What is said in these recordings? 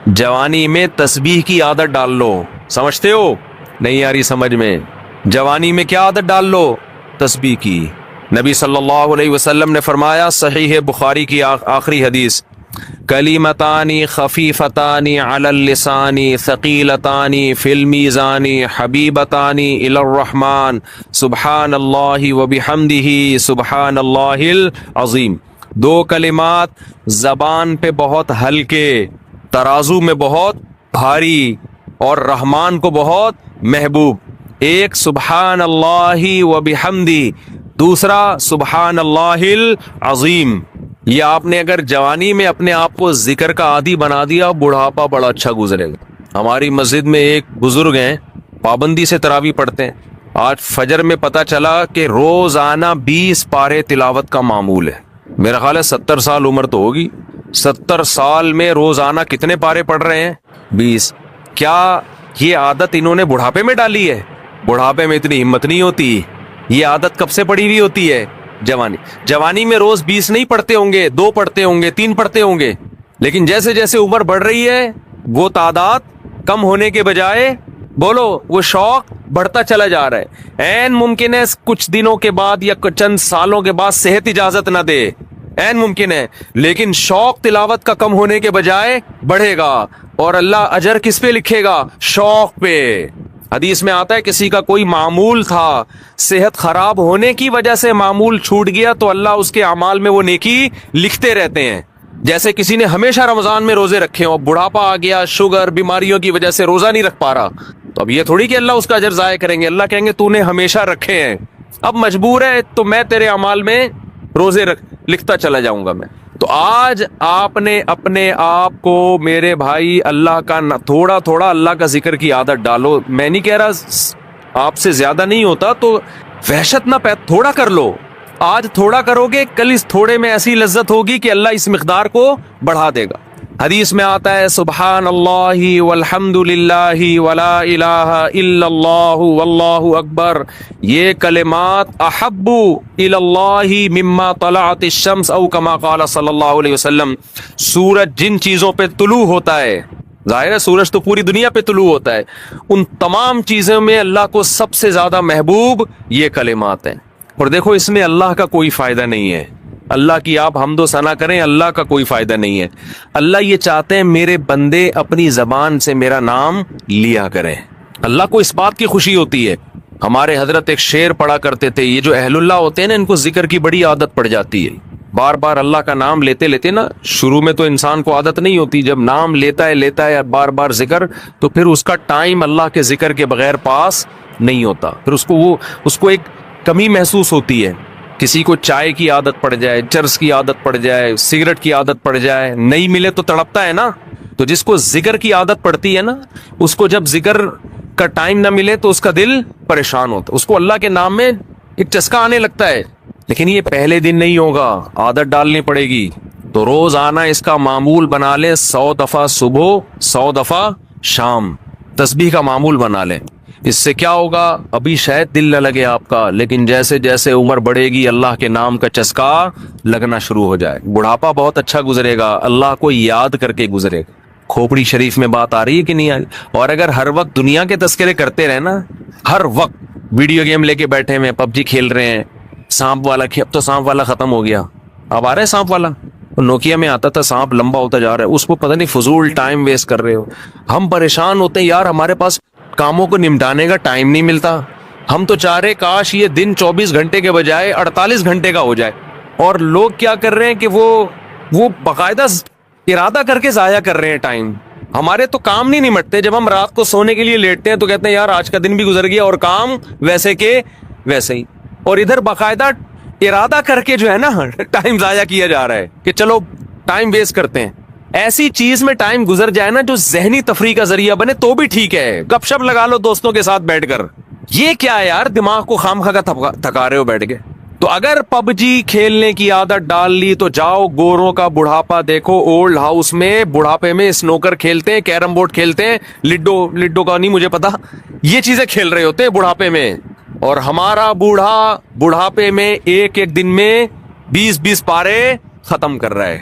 جوانی میں تسبیح کی عادت ڈال لو. سمجھتے ہو؟ نہیں آ رہی سمجھ میں. جوانی میں کیا عادت ڈال لو؟ تسبیح کی. نبی صلی اللہ علیہ وسلم نے فرمایا، صحیح بخاری کی آخری حدیث، کلیمتانی خفیفتانی علی اللسانی ثقیلتانی فی المیزان حبیبتانی الی الرحمن سبحان اللہ وبحمدہ سبحان اللہ العظیم. دو کلمات زبان پہ بہت ہلکے، ترازو میں بہت بھاری، اور رحمان کو بہت محبوب. ایک سبحان اللہ وبحمدہ، دوسرا سبحان اللہ العظیم. یہ آپ نے اگر جوانی میں اپنے آپ کو ذکر کا عادی بنا دیا، بڑھاپا بڑا اچھا گزرے گا. ہماری مسجد میں ایک بزرگ ہیں، پابندی سے تراویح پڑھتے ہیں. آج فجر میں پتہ چلا کہ روزانہ 20 پارے تلاوت کا معمول ہے. میرا خیال ہے 70 سال عمر تو ہوگی. 70 سال میں روزانہ کتنے پارے پڑھ رہے ہیں؟ 20. کیا یہ عادت انہوں نے بڑھاپے میں ڈالی ہے؟ بڑھاپے میں اتنی ہمت نہیں ہوتی. یہ عادت کب سے پڑی ہوئی ہوتی ہے؟ جوانی میں روز 20 نہیں پڑھتے ہوں گے، 2 پڑھتے ہوں گے، 3 پڑھتے ہوں گے، لیکن جیسے جیسے عمر بڑھ رہی ہے وہ تعداد کم ہونے کے بجائے بولو وہ شوق بڑھتا چلا جا رہا ہے. عین ممکن ہے کچھ دنوں کے بعد یا چند سالوں کے بعد صحت اجازت نہ دے، عین ممکن ہے، لیکن شوق تلاوت کا کم ہونے کے بجائے بڑھے گا. اور اللہ اجر کس پہ لکھے گا؟ شوق پہ. حدیث میں آتا ہے کسی کا کوئی معمول تھا، صحت خراب ہونے کی وجہ سے معمول چھوٹ گیا تو اللہ اس کے اعمال میں وہ نیکی لکھتے رہتے ہیں. جیسے کسی نے ہمیشہ رمضان میں روزے رکھے ہوں، بڑھاپا آ گیا، شوگر، بیماریوں کی وجہ سے روزہ نہیں رکھ پا رہا، تو اب یہ تھوڑی کہ اللہ اس کا اجر ضائع کریں گے. اللہ کہیں گے تو نے ہمیشہ رکھے ہیں، اب مجبور ہے تو میں تیرے اعمال میں روزے لکھتا چلا جاؤں گا میں. تو آج آپ نے اپنے آپ کو میرے بھائی اللہ کا تھوڑا تھوڑا اللہ کا ذکر کی عادت ڈالو. میں نہیں کہہ رہا آپ سے زیادہ نہیں ہوتا تو وحشت نہ تھوڑا کر لو. آج تھوڑا کرو گے، کل اس تھوڑے میں ایسی لذت ہوگی کہ اللہ اس مقدار کو بڑھا دے گا. حدیث میں آتا ہے سبحان اللہ والحمد للہ ولا الہ الا اللہ واللہ اکبر، یہ کلمات احب الی اللہ مما طلعت الشمس او کما قال صلی اللہ علیہ وسلم. سورج جن چیزوں پہ طلوع ہوتا ہے، ظاہر ہے سورج تو پوری دنیا پہ طلوع ہوتا ہے، ان تمام چیزوں میں اللہ کو سب سے زیادہ محبوب یہ کلمات ہیں. اور دیکھو اس میں اللہ کا کوئی فائدہ نہیں ہے. اللہ کی آپ حمد و ثنا کریں، اللہ کا کوئی فائدہ نہیں ہے. اللہ یہ چاہتے ہیں میرے بندے اپنی زبان سے میرا نام لیا کریں. اللہ کو اس بات کی خوشی ہوتی ہے. ہمارے حضرت ایک شعر پڑھا کرتے تھے، یہ جو اہل اللہ ہوتے ہیں نا ان کو ذکر کی بڑی عادت پڑ جاتی ہے. بار بار اللہ کا نام لیتے لیتے نا، شروع میں تو انسان کو عادت نہیں ہوتی، جب نام لیتا ہے بار بار ذکر، تو پھر اس کا ٹائم اللہ کے ذکر کے بغیر پاس نہیں ہوتا. پھر اس کو ایک کمی محسوس ہوتی ہے. کسی کو چائے کی عادت پڑ جائے، چرس کی عادت پڑ جائے، سگریٹ کی عادت پڑ جائے، نہیں ملے تو تڑپتا ہے نا. تو جس کو ذکر کی عادت پڑتی ہے نا، اس کو جب ذکر کا ٹائم نہ ملے تو اس کا دل پریشان ہوتا ہے، اس کو اللہ کے نام میں ایک چسکا آنے لگتا ہے. لیکن یہ پہلے دن نہیں ہوگا، عادت ڈالنی پڑے گی. تو روز آنا اس کا معمول بنا لیں، 100 دفعہ صبح، 100 دفعہ شام تسبیح کا معمول بنا لیں. اس سے کیا ہوگا؟ ابھی شاید دل نہ لگے آپ کا، لیکن جیسے جیسے عمر بڑھے گی اللہ کے نام کا چسکا لگنا شروع ہو جائے. بڑھاپا بہت اچھا گزرے گا، اللہ کو یاد کر کے گزرے گا. کھوپڑی شریف میں بات آ رہی ہے کہ نہیں آ رہی؟ اور اگر ہر وقت دنیا کے تذکرے کرتے رہے نا، ہر وقت ویڈیو گیم لے کے بیٹھے ہیں، PUBG کھیل رہے ہیں، سانپ والا اب تو سانپ والا ختم ہو گیا، اب آ رہا ہے سانپ والا. نوکیا میں آتا تھا سانپ لمبا ہوتا جا رہا ہے، اس کو پتہ نہیں فضول ٹائم ویسٹ کر رہے ہو. ہم پریشان ہوتے ہیں یار، ہمارے پاس کاموں کو نمٹانے کا ٹائم نہیں ملتا. ہم تو چاہ رہے کاش یہ دن 24 گھنٹے کے بجائے 48 گھنٹے کا ہو جائے. اور لوگ کیا کر رہے ہیں کہ وہ باقاعدہ ارادہ کر کے ضائع کر رہے ہیں ٹائم. ہمارے تو کام نہیں نمٹتے. جب ہم رات کو سونے کے لیے لیٹتے ہیں تو کہتے ہیں یار آج کا دن بھی گزر گیا اور کام ویسے کے ویسے ہی. اور ادھر باقاعدہ ارادہ کر کے جو ہے نا ٹائم ضائع کیا جا رہا ہے کہ چلو ٹائم ویسٹ کرتے ہیں. ایسی چیز میں ٹائم گزر جائے نا جو ذہنی تفریح کا ذریعہ بنے تو بھی ٹھیک ہے. گپ شپ لگا لو دوستوں کے ساتھ بیٹھ کر. یہ کیا ہے یار، دماغ کو خامخواہ کا تھکا رہے ہو بیٹھ کے. تو اگر PUBG کھیلنے کی عادت ڈال لی تو جاؤ گوروں کا بڑھاپا دیکھو. اولڈ ہاؤس میں بڑھاپے میں سنوکر کھیلتے ہیں، کیرم بورڈ کھیلتے ہیں، لڈو کا نہیں مجھے پتا، یہ چیزیں کھیل رہے ہوتے ہیں بڑھاپے میں. اور ہمارا بوڑھا بڑھاپے میں ایک دن میں 20 پارے ختم کر رہا ہے.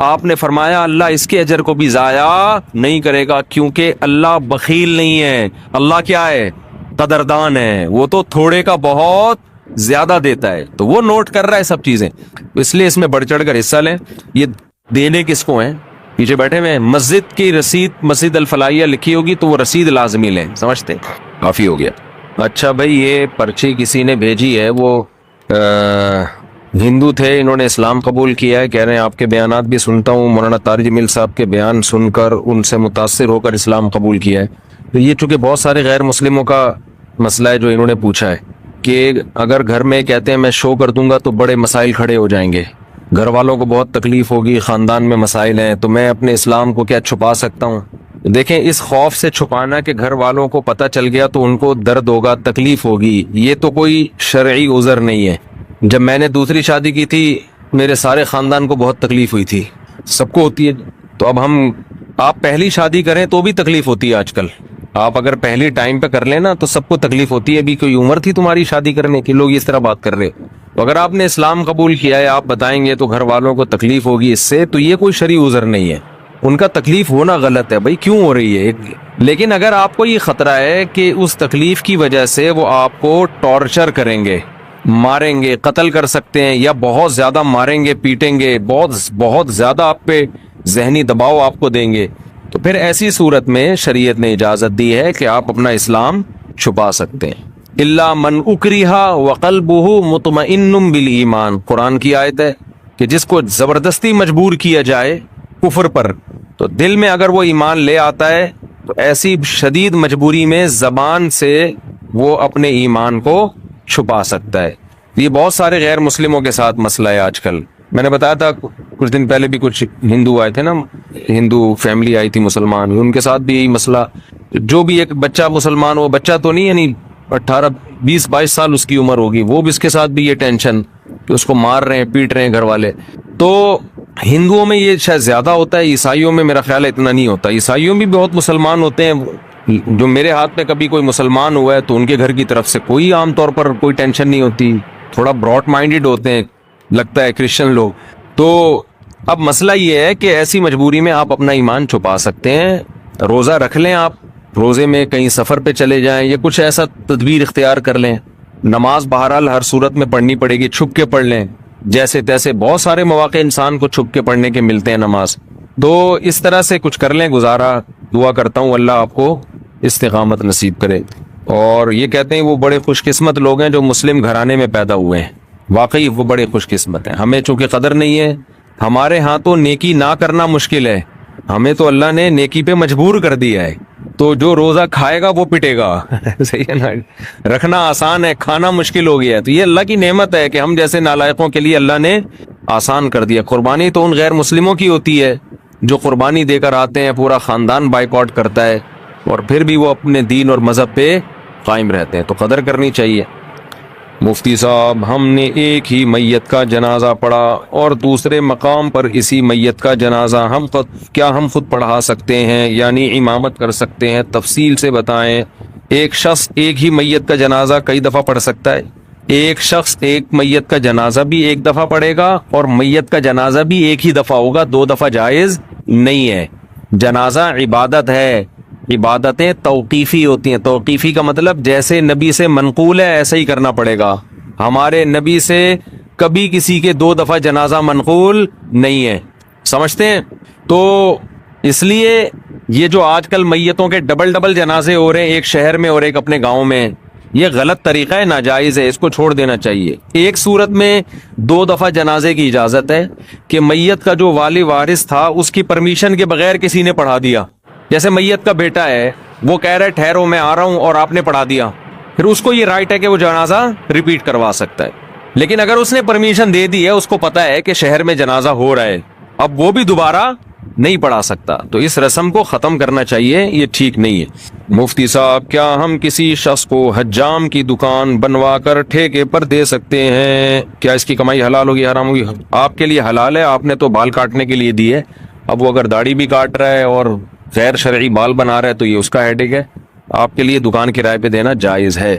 آپ نے فرمایا اللہ اس کے اجر کو بھی ضائع نہیں کرے گا، کیونکہ اللہ بخیل نہیں ہے، اللہ کیا ہے؟ قدردان ہے، وہ تو تھوڑے کا بہت زیادہ دیتا ہے، تو وہ نوٹ کر رہا ہے سب چیزیں، اس لیے اس میں بڑھ چڑھ کر حصہ لیں۔ یہ دینے کس کو ہیں؟ پیچھے بیٹھے ہوئے ہیں۔ مسجد کی رسید، مسجد الفلاحیہ لکھی ہوگی تو وہ رسید لازمی لیں، سمجھتے؟ کافی ہو گیا۔ اچھا بھائی، یہ پرچی کسی نے بھیجی ہے، وہ ہندو تھے، انہوں نے اسلام قبول کیا ہے، کہہ رہے ہیں آپ کے بیانات بھی سنتا ہوں، مولانا طارق جمیل صاحب کے بیان سن کر ان سے متاثر ہو کر اسلام قبول کیا ہے۔ تو یہ چونکہ بہت سارے غیر مسلموں کا مسئلہ ہے جو انہوں نے پوچھا ہے کہ اگر گھر میں کہتے ہیں میں شو کر دوں گا تو بڑے مسائل کھڑے ہو جائیں گے، گھر والوں کو بہت تکلیف ہوگی، خاندان میں مسائل ہیں، تو میں اپنے اسلام کو کیا چھپا سکتا ہوں؟ دیکھیں، اس خوف سے چھپانا کہ گھر والوں کو پتہ چل گیا تو ان کو درد ہوگا، تکلیف ہوگی، یہ تو کوئی شرعی عذر نہیں ہے۔ جب میں نے دوسری شادی کی تھی میرے سارے خاندان کو بہت تکلیف ہوئی تھی، سب کو ہوتی ہے، تو اب آپ پہلی شادی کریں تو بھی تکلیف ہوتی ہے آج کل، آپ اگر پہلی ٹائم پہ کر لیں نا تو سب کو تکلیف ہوتی ہے، ابھی کوئی عمر تھی تمہاری شادی کرنے کی؟ لوگ اس طرح بات کر رہے، تو اگر آپ نے اسلام قبول کیا ہے، آپ بتائیں گے تو گھر والوں کو تکلیف ہوگی اس سے، تو یہ کوئی شرعی عذر نہیں ہے، ان کا تکلیف ہونا غلط ہے، بھائی کیوں ہو رہی ہے؟ لیکن اگر آپ کو یہ خطرہ ہے کہ اس تکلیف کی وجہ سے وہ آپ کو ٹارچر کریں گے، ماریں گے، قتل کر سکتے ہیں، یا بہت زیادہ ماریں گے، پیٹیں گے، بہت زیادہ آپ پہ ذہنی دباؤ آپ کو دیں گے، تو پھر ایسی صورت میں شریعت نے اجازت دی ہے کہ آپ اپنا اسلام چھپا سکتے ہیں۔ الا من اکرہ وقلبہ مطمئن بالایمان، قرآن کی آیت ہے کہ جس کو زبردستی مجبور کیا جائے کفر پر، تو دل میں اگر وہ ایمان لے آتا ہے تو ایسی شدید مجبوری میں زبان سے وہ اپنے ایمان کو چھپا سکتا ہے۔ یہ بہت سارے غیر مسلموں کے ساتھ مسئلہ ہے آج کل، میں نے بتایا تھا کچھ دن پہلے بھی کچھ ہندو آئے تھے نا، ہندو فیملی آئی تھی مسلمان، ان کے ساتھ بھی یہی مسئلہ، جو بھی ایک بچہ مسلمان ہو، بچہ تو نہیں یعنی 18-20-22 سال اس کی عمر ہوگی، وہ بھی اس کے ساتھ بھی یہ ٹینشن کہ اس کو مار رہے ہیں، پیٹ رہے ہیں گھر والے۔ تو ہندوؤں میں یہ شاید زیادہ ہوتا ہے، عیسائیوں میں میرا خیال ہے اتنا نہیں ہوتا، عیسائیوں میں بھی بہت مسلمان ہوتے ہیں، جو میرے ہاتھ میں کبھی کوئی مسلمان ہوا ہے تو ان کے گھر کی طرف سے کوئی عام طور پر کوئی ٹینشن نہیں ہوتی، تھوڑا براڈ مائنڈڈ ہوتے ہیں لگتا ہے کرسچن لوگ۔ تو اب مسئلہ یہ ہے کہ ایسی مجبوری میں آپ اپنا ایمان چھپا سکتے ہیں، روزہ رکھ لیں، آپ روزے میں کہیں سفر پہ چلے جائیں یا کچھ ایسا تدبیر اختیار کر لیں، نماز بہرحال ہر صورت میں پڑھنی پڑے گی، چھپ کے پڑھ لیں، جیسے تیسے بہت سارے مواقع انسان کو چھپ کے پڑھنے کے ملتے ہیں نماز، تو اس طرح سے کچھ کر لیں گزارا۔ دعا کرتا ہوں اللہ آپ کو استقامت نصیب کرے۔ اور یہ کہتے ہیں وہ بڑے خوش قسمت لوگ ہیں جو مسلم گھرانے میں پیدا ہوئے ہیں، واقعی وہ بڑے خوش قسمت ہیں، ہمیں چونکہ قدر نہیں ہے، ہمارے ہاں تو نیکی نہ کرنا مشکل ہے، ہمیں تو اللہ نے نیکی پہ مجبور کر دیا ہے، تو جو روزہ کھائے گا وہ پٹے گا صحیح ہے نا، رکھنا آسان ہے، کھانا مشکل ہو گیا ہے، تو یہ اللہ کی نعمت ہے کہ ہم جیسے نالائقوں کے لیے اللہ نے آسان کر دیا۔ قربانی تو ان غیر مسلموں کی ہوتی ہے جو قربانی دے کر آتے ہیں، پورا خاندان بائیکاٹ کرتا ہے، اور پھر بھی وہ اپنے دین اور مذہب پہ قائم رہتے ہیں، تو قدر کرنی چاہیے۔ مفتی صاحب، ہم نے ایک ہی میت کا جنازہ پڑھا اور دوسرے مقام پر اسی میت کا جنازہ ہم خود پڑھا سکتے ہیں، یعنی امامت کر سکتے ہیں؟ تفصیل سے بتائیں۔ ایک شخص ایک ہی میت کا جنازہ کئی دفعہ پڑھ سکتا ہے؟ ایک شخص ایک میت کا جنازہ بھی ایک دفعہ پڑھے گا اور میت کا جنازہ بھی ایک ہی دفعہ ہوگا، 2 دفعہ جائز نہیں ہے۔ جنازہ عبادت ہے، عبادتیں توقیفی ہوتی ہیں، توقیفی کا مطلب جیسے نبی سے منقول ہے ایسا ہی کرنا پڑے گا، ہمارے نبی سے کبھی کسی کے 2 دفعہ جنازہ منقول نہیں ہے، سمجھتے ہیں؟ تو اس لیے یہ جو آج کل میتوں کے ڈبل جنازے ہو رہے ہیں، ایک شہر میں اور ایک اپنے گاؤں میں، یہ غلط طریقہ ہے، ناجائز ہے، اس کو چھوڑ دینا چاہیے۔ ایک صورت میں 2 دفعہ جنازے کی اجازت ہے کہ میت کا جو والی وارث تھا اس کی پرمیشن کے بغیر کسی نے پڑھا دیا، جیسے میت کا بیٹا ہے، وہ کہہ رہا ہے ٹھہرو میں آ رہا ہوں، اور آپ نے پڑھا دیا، پھر اس کو یہ رائٹ ہے کہ وہ جنازہ ریپیٹ کروا سکتا ہے۔ لیکن اگر اس نے پرمیشن دے دی ہے، اس کو پتا ہے کہ شہر میں جنازہ ہو رہا ہے، اب وہ بھی دوبارہ نہیں پڑھا سکتا، تو اس رسم کو ختم کرنا چاہیے، یہ ٹھیک نہیں ہے۔ مفتی صاحب، کیا ہم کسی شخص کو حجام کی دکان بنوا کر ٹھیکے پر دے سکتے ہیں؟ کیا اس کی کمائی حلال ہوگی حرام ہوگی؟ آپ کے لیے حلال ہے، آپ نے تو بال کاٹنے کے لیے دی ہے، اب وہ اگر داڑھی بھی کاٹ رہا ہے اور غیر شرعی بال بنا رہا ہے تو یہ اس کا ہیڈک ہے، آپ کے لیے دکان کرائے پہ دینا جائز ہے۔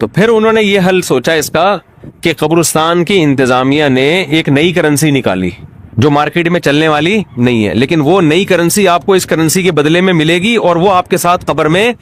تو پھر انہوں نے یہ حل سوچا اس کا کہ قبرستان کی انتظامیہ نے ایک نئی کرنسی نکالی جو مارکیٹ میں چلنے والی نہیں ہے، لیکن وہ نئی کرنسی آپ کو اس کرنسی کے بدلے میں ملے گی اور وہ آپ کے ساتھ قبر میں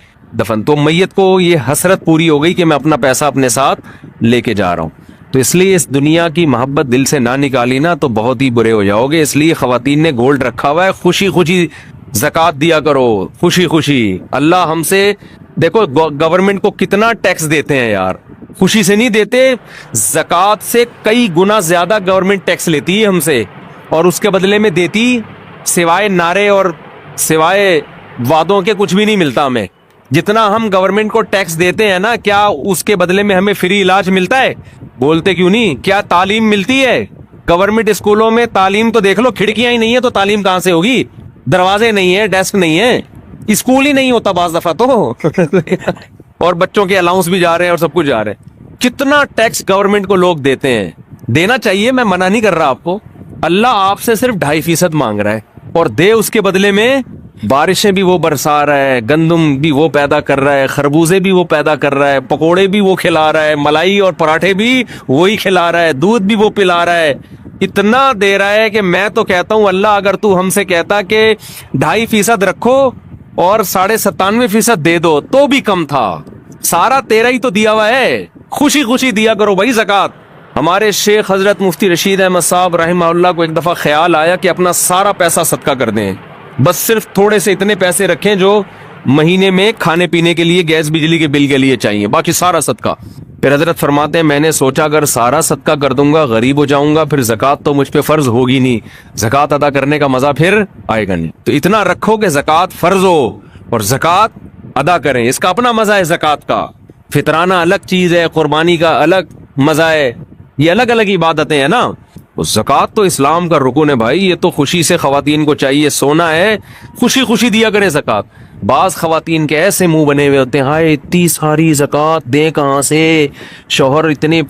دفن. تو میت کو یہ حسرت پوری ہو گئی کہ میں اپنا پیسہ اپنے ساتھ لے کے جا رہا ہوں. تو اس لیے اس دنیا کی محبت دل سے نہ نکالی نا تو بہت ہی برے ہو جاؤ گے. اس لیے خواتین نے گولڈ رکھا ہوا ہے، خوشی خوشی زکوٰۃ دیا کرو، خوشی خوشی. اللہ ہم سے دیکھو گورنمنٹ کو کتنا ٹیکس دیتے ہیں یار، خوشی سے نہیں دیتے، زکوٰۃ سے کئی گنا زیادہ گورنمنٹ ٹیکس لیتی ہے ہم سے، اور اس کے بدلے میں دیتی سوائے نعرے اور سوائے وعدوں کے کچھ بھی نہیں ملتا ہمیں. جتنا ہم گورنمنٹ کو ٹیکس دیتے ہیں نا، کیا اس کے بدلے میں ہمیں فری علاج ملتا ہے؟ بولتے کیوں نہیں؟ کیا تعلیم ملتی ہے؟ گورنمنٹ اسکولوں میں تعلیم تو دیکھ لو، کھڑکیاں ہی نہیں ہے تو تعلیم کہاں سے ہوگی؟ دروازے نہیں ہے، ڈیسک نہیں ہے، اسکول ہی نہیں ہوتا بعض دفعہ تو اور بچوں کے الاؤنس بھی جا رہے ہیں اور سب کچھ جا رہے ہیں. کتنا ٹیکس گورنمنٹ کو لوگ دیتے ہیں. دینا چاہیے، میں منع نہیں کر رہا آپ کو. اللہ آپ سے صرف 2.5% مانگ رہا ہے اور دے اس کے بدلے میں بارشیں بھی وہ برسا رہا ہے، گندم بھی وہ پیدا کر رہا ہے، خربوزے بھی وہ پیدا کر رہا ہے، پکوڑے بھی وہ کھلا رہا ہے، ملائی اور پراٹھے بھی وہی کھلا رہا ہے، دودھ بھی وہ پلا رہا ہے. اتنا دے رہا ہے کہ میں تو کہتا ہوں اللہ اگر تو ہم سے کہتا کہ 2.5% رکھو اور 97.5% دے دو تو بھی کم تھا. سارا تیرا ہی تو دیا ہوا ہے، خوشی خوشی دیا کرو بھائی زکوٰۃ. ہمارے شیخ حضرت مفتی رشید احمد صاحب رحمہ اللہ کو ایک دفعہ خیال آیا کہ اپنا سارا پیسہ صدقہ کر دیں، بس صرف تھوڑے سے اتنے پیسے رکھیں جو مہینے میں کھانے پینے کے لیے، گیس بجلی کے بل کے لیے چاہیے، باقی سارا صدقہ. پھر حضرت فرماتے ہیں میں نے سوچا اگر سارا صدقہ کر دوں گا غریب ہو جاؤں گا، پھر زکوٰۃ تو مجھ پہ فرض ہوگی نہیں، زکوٰۃ ادا کرنے کا مزہ پھر آئے گا نہیں. تو اتنا رکھو کہ زکوٰۃ فرض ہو اور زکوٰۃ ادا کریں. اس کا اپنا مزہ ہے زکوٰۃ کا. فطرانہ الگ چیز ہے، قربانی کا الگ مزہ ہے، یہ الگ الگ عبادتیں ہیں نا. زکوٰۃ تو اسلام کا رکن ہے بھائی. یہ تو خوشی سے خواتین کو چاہیے، سونا ہے خوشی خوشی دیا کریں زکوٰۃ. بعض خواتین کے ایسے منہ بنے ہوئے ہوتے ہیں، ہائے اتنی ساری زکوٰۃ دیں کہاں سے، شوہر اتنے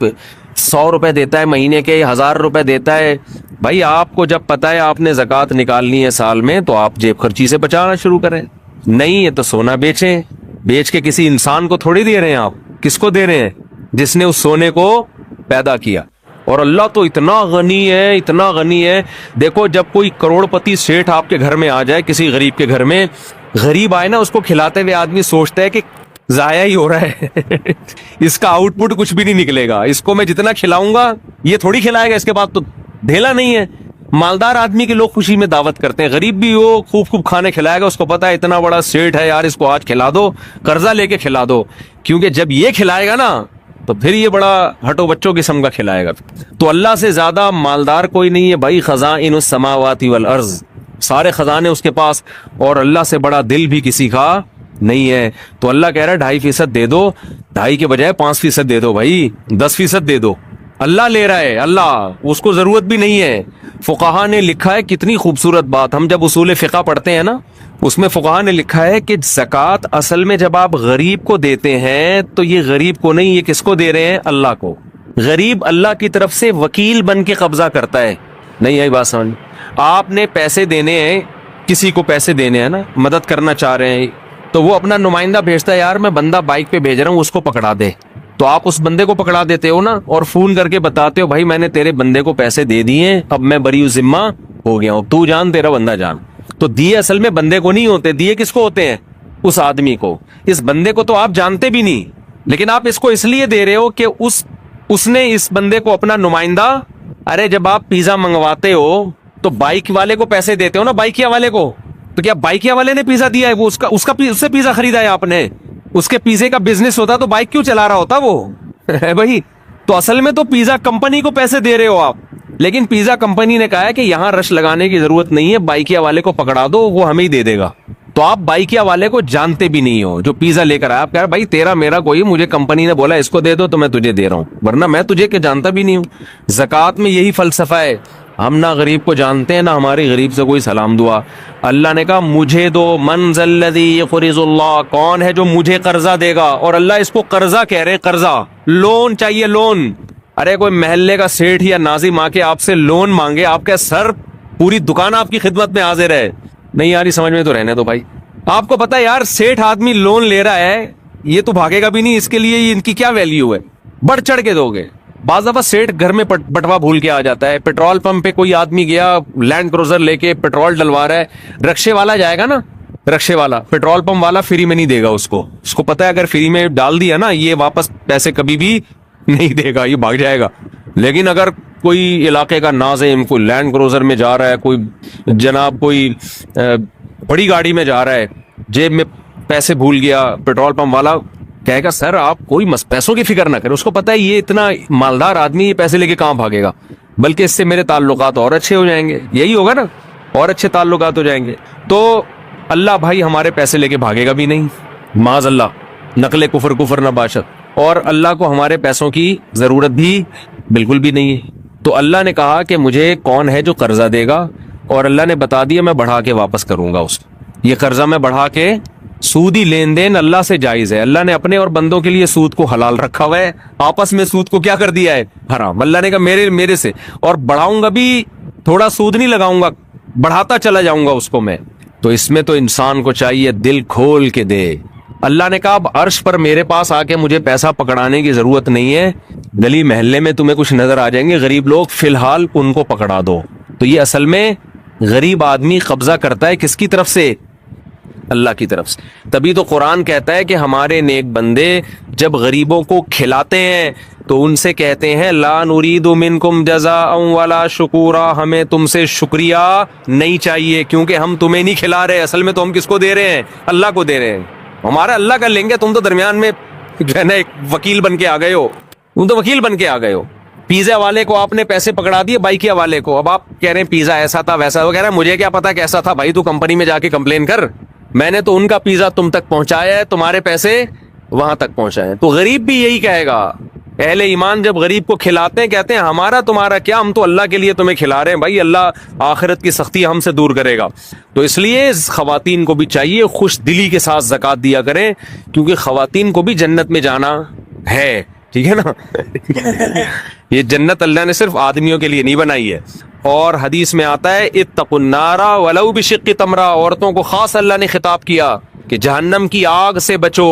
100 روپے دیتا ہے مہینے کے، 1000 روپے دیتا ہے. بھائی آپ کو جب پتا ہے آپ نے زکوٰۃ نکالنی ہے سال میں تو آپ جیب خرچی سے بچانا شروع کریں. نہیں ہے تو سونا بیچیں، بیچ کے کسی انسان کو تھوڑی دے رہے ہیں آپ. کس کو دے رہے ہیں؟ جس نے اس سونے کو پیدا کیا. اور اللہ تو اتنا غنی ہے، اتنا غنی ہے. دیکھو جب کوئی کروڑ پتی سیٹھ آپ کے گھر میں آ جائے، کسی غریب کے گھر میں، غریب آئے نا اس کو کھلاتے ہوئے آدمی سوچتا ہے کہ ضائع ہی ہو رہا ہے اس کا آؤٹ پٹ کچھ بھی نہیں نکلے گا، اس کو میں جتنا کھلاؤں گا یہ تھوڑی کھلائے گا، اس کے بعد تو ڈھیلا نہیں ہے. مالدار آدمی کے لوگ خوشی میں دعوت کرتے ہیں، غریب بھی وہ خوب خوب کھانے کھلائے گا، اس کو پتا ہے اتنا بڑا سیٹ ہے یار، اس کو آج کھلا دو، قرضہ لے کے کھلا دو، کیونکہ جب یہ کھلائے گا نا تو پھر یہ بڑا ہٹو بچوں قسم کا کھلائے گا. تو اللہ سے زیادہ مالدار کوئی نہیں ہے بھائی. خزائن السماوات والارض، سارے خزانے اس کے پاس، اور اللہ سے بڑا دل بھی کسی کا نہیں ہے. تو اللہ کہہ رہا ہے 2.5% دے دو، 2.5 کے بجائے 5% دے دو بھائی، 10% دے دو. اللہ لے رہا ہے، اللہ، اس کو ضرورت بھی نہیں ہے. فقہا نے لکھا ہے کتنی خوبصورت بات، ہم جب اصول فقہ پڑھتے ہیں نا اس میں فقہا نے لکھا ہے کہ زکوٰۃ اصل میں جب آپ غریب کو دیتے ہیں تو یہ غریب کو نہیں، یہ کس کو دے رہے ہیں؟ اللہ کو. غریب اللہ کی طرف سے وکیل بن کے قبضہ کرتا ہے. نہیں آئی بات سمجھ؟ آپ نے پیسے دینے ہیں، کسی کو پیسے دینے ہیں نا، مدد کرنا چاہ رہے ہیں، تو وہ اپنا نمائندہ بھیجتا ہے، یار میں بندہ بائک پہ بھیج رہا ہوں اس کو پکڑا دے. تو آپ اس بندے کو پکڑا دیتے ہو نا، اور فون کر کے بتاتے ہو بھائی میں نے تیرے بندے کو پیسے دے دیے، اب میں بری ذمہ ہو گیا ہوں، تو جان تیرا بندہ جان. تو دیے اصل میں بندے کو نہیں ہوتے، دیے کس کو ہوتے ہیں؟ اس آدمی کو. اس بندے کو تو آپ جانتے بھی نہیں، لیکن آپ اس کو اس لیے دے رہے ہو کہ اس نے اس بندے کو اپنا نمائندہ. ارے جب آپ پیزا منگواتے ہو تو بائک والے کو پیسے دیتے ہو نا، بائکیا والے کو. تو کیا بائکیا والے نے پیزا دیا ہے؟ وہ اس سے پیزا خریدا ہے آپ نے. اس کے پیزے کا بزنس ہوتا تو بائک کیوں چلا رہا ہوتا وہ بھائی. تو اصل میں تو پیزا کمپنی کو پیسے دے رہے ہو آپ، لیکن پیزا کمپنی نے کہا ہے کہ یہاں رش لگانے کی ضرورت نہیں ہے، بائکیا والے کو پکڑا دو، وہ ہمیں ہی دے دے گا. تو آپ بائکیا والے کو جانتے بھی نہیں ہو جو پیزا لے کر آیا. آپ کہہ رہے بھائی تیرا میرا کوئی، مجھے کمپنی نے بولا اس کو دے دو تو میں تجھے دے رہا ہوں، ورنہ میں تجھے کہ جانتا بھی نہیں ہوں. زکوٰۃ میں یہی فلسفہ ہے، ہم نہ غریب کو جانتے ہیں نہ ہماری غریب سے کوئی سلام دعا. اللہ نے کہا مجھے دو، من ذا الذی یقرض اللہ، کون ہے جو مجھے قرضہ دے گا. اور اللہ اس کو قرضہ کہہ رہے، قرضہ، لون چاہیے، لون. ارے کوئی محلے کا سیٹھ یا ناظم آ کے آپ سے لون مانگے، آپ کا سر پوری دکان آپ کی خدمت میں حاضر ہے. نہیں یار سمجھ میں تو رہنے دو بھائی. آپ کو پتا ہے یار سیٹھ آدمی لون لے رہا ہے یہ تو بھاگے گا بھی نہیں, اس کے لیے ان کی کیا ویلیو ہے, بڑھ چڑھ کے دو گے. بعض دفعہ سیٹ گھر میں بٹوا بھول کے آ جاتا ہے, پیٹرول پمپ پہ کوئی آدمی گیا لینڈ کروزر لے کے پیٹرول ڈلوا رہا ہے, رکشے والا جائے گا نا, رکشے والا پیٹرول پمپ والا فری میں نہیں دے گا اس کو پتا ہے اگر فری میں ڈال دیا نا یہ واپس پیسے کبھی بھی نہیں دے گا, یہ بھاگ جائے گا. لیکن اگر کوئی علاقے کا ناظم کوئی لینڈ کروزر میں جا رہا ہے, کوئی جناب کوئی بڑی گاڑی میں جا رہا ہے, جیب میں پیسے بھول گیا, پیٹرول پمپ والا کہے گا سر آپ کوئی پیسوں کی فکر نہ کریں, اس کو پتا ہے یہ اتنا مالدار آدمی یہ پیسے لے کے کہاں بھاگے گا, بلکہ اس سے میرے تعلقات اور اچھے ہو جائیں گے, یہی ہوگا نا, اور اچھے تعلقات ہو جائیں گے. تو اللہ بھائی ہمارے پیسے لے کے بھاگے گا بھی نہیں, معاذ اللہ, نقل کفر نہ باشد, اور اللہ کو ہمارے پیسوں کی ضرورت بھی بالکل بھی نہیں ہے. تو اللہ نے کہا کہ مجھے کون ہے جو قرضہ دے گا, اور اللہ نے بتا دیا میں بڑھا کے واپس کروں گا اس کو, یہ قرضہ میں بڑھا کے, سودی لین دین اللہ سے جائز ہے. اللہ نے اپنے اور بندوں کے لیے سود کو حلال رکھا ہوا ہے, آپس میں سود کو کیا کر دیا ہے حرام. اللہ نے کہا میرے سے, اور بڑھاؤں گا بھی, تھوڑا سود نہیں لگاؤں گا, بڑھاتا چلا جاؤں گا اس کو میں. تو اس میں تو انسان کو چاہیے دل کھول کے دے. اللہ نے کہا اب عرش پر میرے پاس آ کے مجھے پیسہ پکڑانے کی ضرورت نہیں ہے, گلی محلے میں تمہیں کچھ نظر آ جائیں گے غریب لوگ, فی الحال ان کو پکڑا دو. تو یہ اصل میں غریب آدمی قبضہ کرتا ہے کس کی طرف سے؟ اللہ کی طرف سے. تبھی تو قرآن کہتا ہے کہ ہمارے نیک بندے جب غریبوں کو کھلاتے ہیں تو ان سے کہتے ہیں لا نرید منکم جزاء ولا شکورا, ہمیں تم سے شکریہ نہیں چاہیے کیونکہ ہم تمہیں نہیں کھلا رہے, اصل میں تو ہم کس کو دے رہے ہیں؟ اللہ کو دے رہے ہیں. ہمارا اللہ کا لیں گے, تم تو درمیان میں جو ہے نا ایک وکیل بن کے آ گئے ہو, تم تو وکیل بن کے آ گئے ہو. پیزا والے کو آپ نے پیسے پکڑا دیے بائکیا والے کو, اب آپ کہہ رہے ہیں پیزا ایسا تھا ویسا, وہ کہہ رہا ہے مجھے کیا پتا کیسا تھا, بھائی تو کمپنی میں جا کے کمپلین کر, میں نے تو ان کا پیزا تم تک پہنچایا ہے, تمہارے پیسے وہاں تک پہنچائے ہیں. تو غریب بھی یہی کہے گا, اہل ایمان جب غریب کو کھلاتے ہیں کہتے ہیں ہمارا تمہارا کیا, ہم تو اللہ کے لیے تمہیں کھلا رہے ہیں بھائی, اللہ آخرت کی سختی ہم سے دور کرے گا. تو اس لیے خواتین کو بھی چاہیے خوش دلی کے ساتھ زکوٰۃ دیا کریں, کیونکہ خواتین کو بھی جنت میں جانا ہے, ٹھیک ہے نا. یہ جنت اللہ نے صرف آدمیوں کے لیے نہیں بنائی ہے, اور حدیث میں آتا ہے اتقوا النار ولو بشق تمرہ, عورتوں کو خاص اللہ نے خطاب کیا کہ جہنم کی آگ سے بچو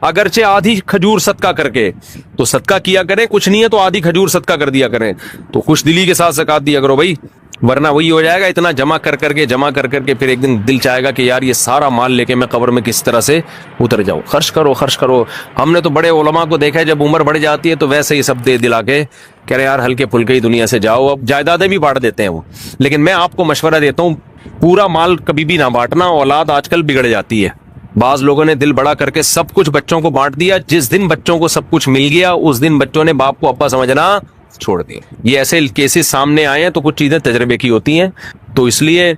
اگرچہ آدھی کھجور صدقہ کر کے. تو صدقہ کیا کریں, کچھ نہیں ہے تو آدھی کھجور صدقہ کر دیا کریں, تو خوش دلی کے ساتھ زکوٰۃ دیا کرو بھائی, ورنہ وہی ہو جائے گا اتنا جمع کر کے پھر ایک دن دل چاہے گا کہ یار یہ سارا مال لے کے میں قبر میں کس طرح سے اتر جاؤں. خرچ کرو. ہم نے تو بڑے علماء کو دیکھا ہے جب عمر بڑھ جاتی ہے تو ویسے ہی سب دے دلا کے کہہ رہے یار ہلکے پھلکے ہی دنیا سے جاؤ, اب جائیدادیں بھی بانٹ دیتے ہیں وہ. لیکن میں آپ کو مشورہ دیتا ہوں پورا مال کبھی بھی نہ بانٹنا, اولاد آج کل بگڑ جاتی ہے. بعض لوگوں نے دل بڑا کر کے سب کچھ بچوں کو بانٹ دیا, جس دن بچوں کو سب کچھ مل گیا اس دن بچوں نے باپ کو ابا سمجھنا چھوڑ دیا. یہ ایسے کیسز سامنے آئے ہیں, تو کچھ چیزیں تجربے کی ہوتی ہیں. تو اس لیے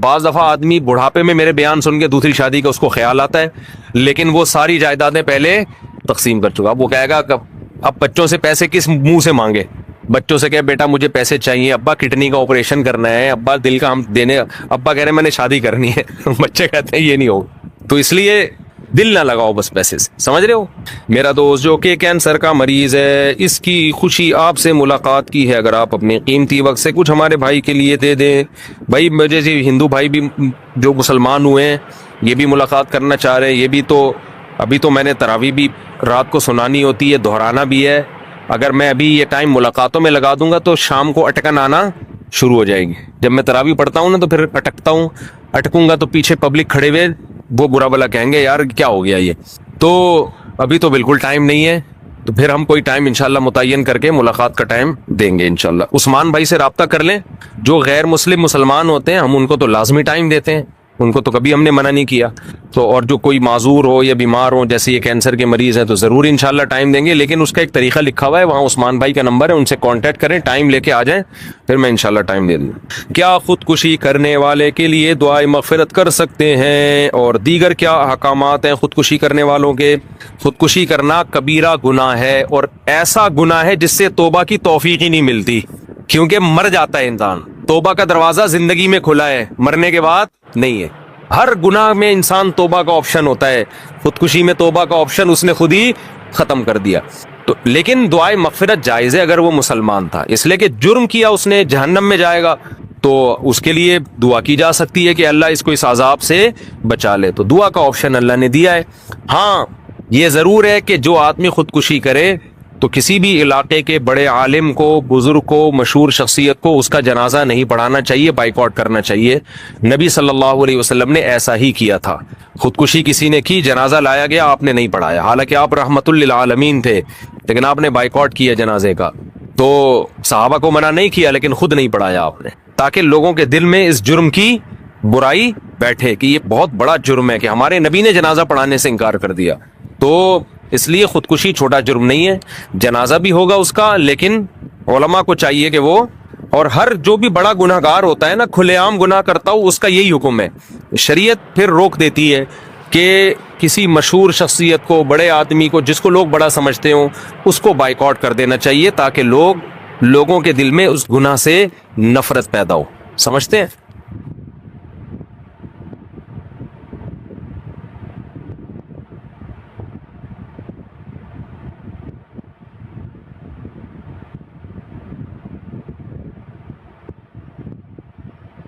بعض دفعہ آدمی بڑھاپے میں میرے بیان سن کے دوسری شادی کا اس کو خیال آتا ہے, لیکن وہ ساری جائیدادیں پہلے تقسیم کر چکا. اب وہ کہے گا اب بچوں سے پیسے کس منہ سے مانگے, بچوں سے کہ بیٹا مجھے پیسے چاہیے, ابا کڈنی کا آپریشن کرنا ہے, ابا دل کا ہم دینے, ابا کہہ رہے ہیں میں نے شادی کرنی ہے, بچے کہتے ہیں یہ نہیں ہوگا. تو اس لیے دل نہ لگاؤ بس پیسے سے, سمجھ رہے ہو. میرا دوست جو کہ کینسر کا مریض ہے, اس کی خوشی آپ سے ملاقات کی ہے, اگر آپ اپنے قیمتی وقت سے کچھ ہمارے بھائی کے لیے دے دیں. بھائی مجھے ہندو بھائی بھی جو مسلمان ہوئے ہیں یہ بھی ملاقات کرنا چاہ رہے ہیں, یہ بھی تو ابھی تو میں نے تراویح بھی رات کو سنانی ہوتی ہے, دہرانا بھی ہے. اگر میں ابھی یہ ٹائم ملاقاتوں میں لگا دوں گا تو شام کو اٹکن آنا شروع ہو جائے گی. جب میں تراویح پڑھتا ہوں نا تو پھر اٹکوں گا تو پیچھے پبلک کھڑے ہوئے وہ برا بلا کہیں گے یار کیا ہو گیا یہ. تو ابھی تو بالکل ٹائم نہیں ہے, تو پھر ہم کوئی ٹائم انشاءاللہ متعین کر کے ملاقات کا ٹائم دیں گے انشاءاللہ. عثمان بھائی سے رابطہ کر لیں, جو غیر مسلم مسلمان ہوتے ہیں ہم ان کو تو لازمی ٹائم دیتے ہیں, ان کو تو کبھی ہم نے منع نہیں کیا. تو اور جو کوئی معذور ہو یا بیمار ہو, جیسے یہ کینسر کے مریض ہیں, تو ضرور انشاءاللہ ٹائم دیں گے. لیکن اس کا ایک طریقہ لکھا ہوا ہے, وہاں عثمان بھائی کا نمبر ہے, ان سے کانٹیکٹ کریں, ٹائم لے کے آ جائیں, پھر میں انشاءاللہ ٹائم دے دوں. کیا خودکشی کرنے والے کے لیے دعائے مغفرت کر سکتے ہیں, اور دیگر کیا احکامات ہیں خودکشی کرنے والوں کے؟ خودکشی کرنا کبیرہ گناہ ہے, اور ایسا گناہ ہے جس سے توبہ کی توفیق ہی نہیں ملتی, کیونکہ مر جاتا ہے انسان. توبہ کا دروازہ زندگی میں کھلا ہے, مرنے کے بعد نہیں ہے. ہر گناہ میں انسان توبہ کا آپشن ہوتا ہے, خودکشی میں توبہ کا آپشن اس نے خود ہی ختم کر دیا. تو لیکن دعائے مغفرت جائز ہے اگر وہ مسلمان تھا, اس لیے کہ جرم کیا اس نے, جہنم میں جائے گا, تو اس کے لیے دعا کی جا سکتی ہے کہ اللہ اس کو اس عذاب سے بچا لے. تو دعا کا آپشن اللہ نے دیا ہے. ہاں یہ ضرور ہے کہ جو آدمی خودکشی کرے تو کسی بھی علاقے کے بڑے عالم کو، بزرگ کو، مشہور شخصیت کو اس کا جنازہ نہیں پڑھانا چاہیے، بائیکاٹ کرنا چاہیے۔ نبی صلی اللہ علیہ وسلم نے ایسا ہی کیا تھا۔ خودکشی کسی نے کی، جنازہ لایا گیا، آپ نے نہیں پڑھایا، حالانکہ آپ رحمت للعالمین تھے، لیکن آپ نے بائیکاٹ کیا جنازے کا۔ تو صحابہ کو منع نہیں کیا لیکن خود نہیں پڑھایا آپ نے، تاکہ لوگوں کے دل میں اس جرم کی برائی بیٹھے کہ یہ بہت بڑا جرم ہے کہ ہمارے نبی نے جنازہ پڑھانے سے انکار کر دیا۔ تو اس لیے خودکشی چھوٹا جرم نہیں ہے، جنازہ بھی ہوگا اس کا، لیکن علماء کو چاہیے کہ وہ، اور ہر جو بھی بڑا گناہ گار ہوتا ہے نا، کھلے عام گناہ کرتا ہو، اس کا یہی حکم ہے۔ شریعت پھر روک دیتی ہے کہ کسی مشہور شخصیت کو، بڑے آدمی کو، جس کو لوگ بڑا سمجھتے ہوں، اس کو بائیکاٹ کر دینا چاہیے، تاکہ لوگوں کے دل میں اس گناہ سے نفرت پیدا ہو۔ سمجھتے ہیں؟